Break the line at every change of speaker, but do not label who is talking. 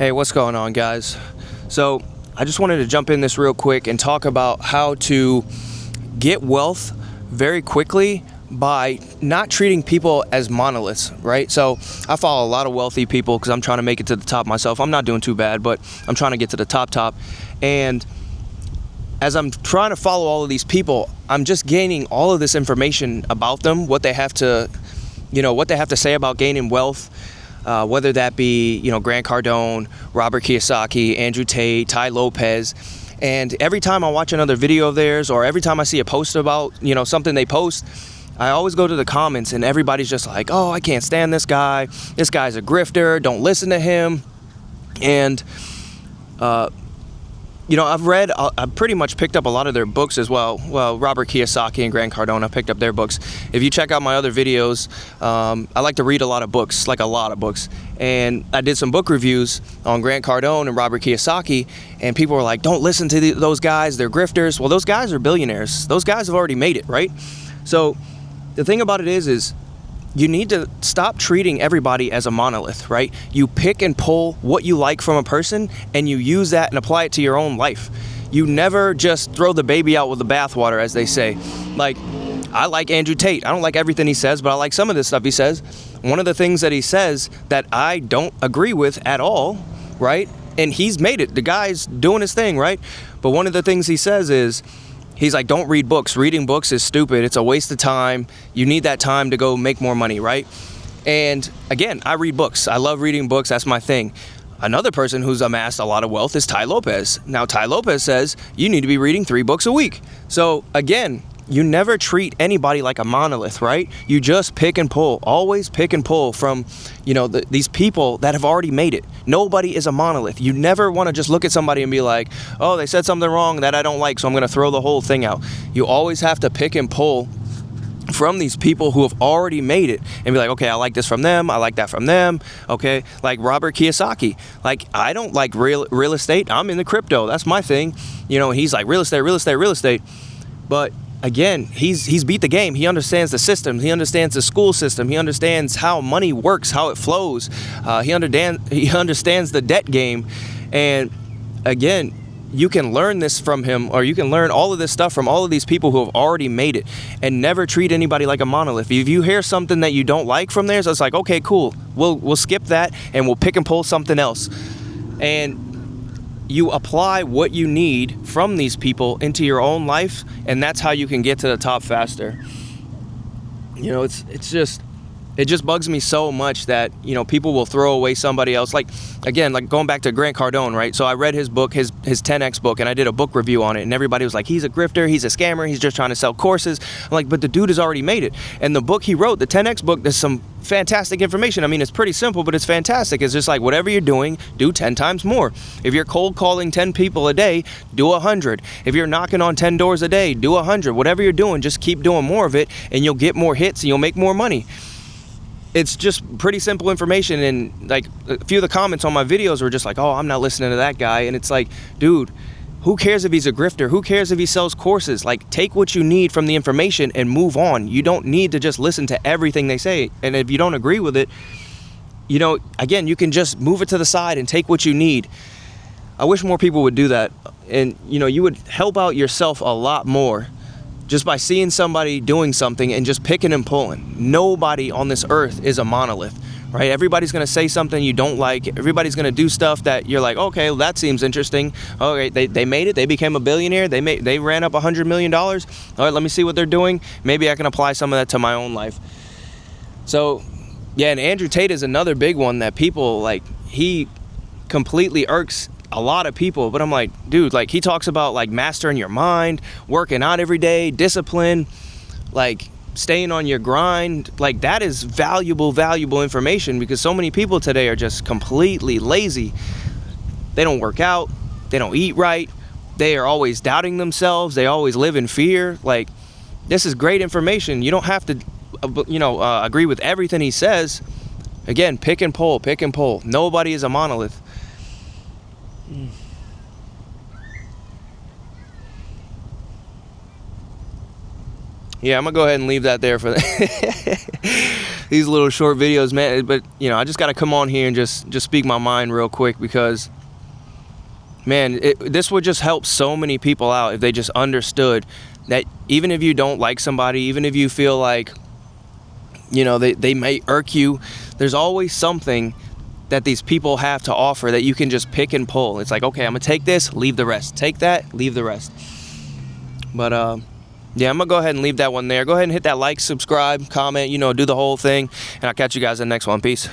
Hey, what's going on, guys? So I just wanted to jump in this real quick and talk about how to get wealth very quickly by not treating people as monoliths, right? So I follow a lot of wealthy people because I'm trying to make it to the top myself. I'm not doing too bad, but I'm trying to get to the top. And as I'm trying to follow all of these people, I'm just gaining all of this information about them, what they have to say about gaining wealth. Whether that be, Grant Cardone, Robert Kiyosaki, Andrew Tate, Tai Lopez. And every time I watch another video of theirs, or every time I see a post about, something they post, I always go to the comments and everybody's just like, oh, I can't stand this guy. This guy's a grifter. Don't listen to him. And, I've pretty much picked up a lot of their books as well. Well, Robert Kiyosaki and Grant Cardone, I picked up their books. If you check out my other videos, I like to read a lot of books. And I did some book reviews on Grant Cardone and Robert Kiyosaki, and people were like, don't listen to those guys, they're grifters. Well, those guys are billionaires. Those guys have already made it, right? So the thing about it is you need to stop treating everybody as a monolith, right? You pick and pull what you like from a person and you use that and apply it to your own life. You never just throw the baby out with the bathwater, as they say. Like, I like Andrew Tate. I don't like everything he says, but I like some of the stuff he says. One of the things that he says that I don't agree with at all, right? And he's made it. The guy's doing his thing, right? But one of the things he says is, he's like, don't read books. Reading books is stupid. It's a waste of time. You need that time to go make more money, right? And again, I read books. I love reading books. That's my thing. Another person who's amassed a lot of wealth is Tai Lopez. Now, Tai Lopez says you need to be reading 3 books a week. So again, you never treat anybody like a monolith, right? You just pick and pull. Always pick and pull from, these people that have already made it. Nobody is a monolith. You never want to just look at somebody and be like, oh, they said something wrong that I don't like, so I'm going to throw the whole thing out. You always have to pick and pull from these people who have already made it and be like, okay, I like this from them. I like that from them. Okay. Like Robert Kiyosaki. Like, I don't like real estate. I'm in the crypto. That's my thing. He's like real estate. But again, he's beat the game. He understands the system. He understands the school system. He understands how money works, how it flows. He understands the debt game. And again, you can learn this from him, or you can learn all of this stuff from all of these people who have already made it, and never treat anybody like a monolith. If you hear something that you don't like from theirs, it's like, okay, cool. We'll skip that and we'll pick and pull something else. And you apply what you need from these people into your own life, and that's how you can get to the top faster. It just bugs me so much that, people will throw away somebody else. Like, again, like going back to Grant Cardone, right? So I read his book, his 10X book, and I did a book review on it, and everybody was like, he's a grifter, he's a scammer, he's just trying to sell courses. I'm like, but the dude has already made it. And the book he wrote, the 10X book, there's some fantastic information. I mean, it's pretty simple, but it's fantastic. It's just like, whatever you're doing, do 10 times more. If you're cold calling 10 people a day, do 100. If you're knocking on 10 doors a day, do 100. Whatever you're doing, just keep doing more of it, and you'll get more hits and you'll make more money. It's just pretty simple information. And like a few of the comments on my videos were just like, oh, I'm not listening to that guy. And it's like, dude, who cares if he's a grifter? Who cares if he sells courses? Like, take what you need from the information and move on. You don't need to just listen to everything they say. And if you don't agree with it, again, you can just move it to the side and take what you need. I wish more people would do that. And, you would help out yourself a lot more just by seeing somebody doing something and just picking and pulling. Nobody on this earth is a monolith, right? Everybody's going to say something you don't like. Everybody's going to do stuff that you're like, okay, well, that seems interesting. Okay, they made it. They became a billionaire. They ran up $100 million. All right, let me see what they're doing. Maybe I can apply some of that to my own life. So, yeah, and Andrew Tate is another big one that people, like, he completely irks a lot of people. But I'm like, dude, like, he talks about, like, mastering your mind, working out every day, discipline, like, staying on your grind. Like, that is valuable information, because so many people today are just completely lazy. They don't work out. They don't eat right. They are always doubting themselves. They always live in fear. Like, this is great information. You don't have to, agree with everything he says. Again, pick and pull. Nobody is a monolith. Yeah, I'm gonna go ahead and leave that there for these little short videos, man. But you know, I just got to come on here and just speak my mind real quick, because man, this would just help so many people out if they just understood that even if you don't like somebody, even if you feel like, you know, they may irk you, there's always something that these people have to offer that you can just pick and pull. It's like, okay, I'm gonna take this, leave the rest. Take that, leave the rest. But yeah, I'm gonna go ahead and leave that one there. Go ahead and hit that like, subscribe, comment, you know, do the whole thing, and I'll catch you guys in the next one. Peace.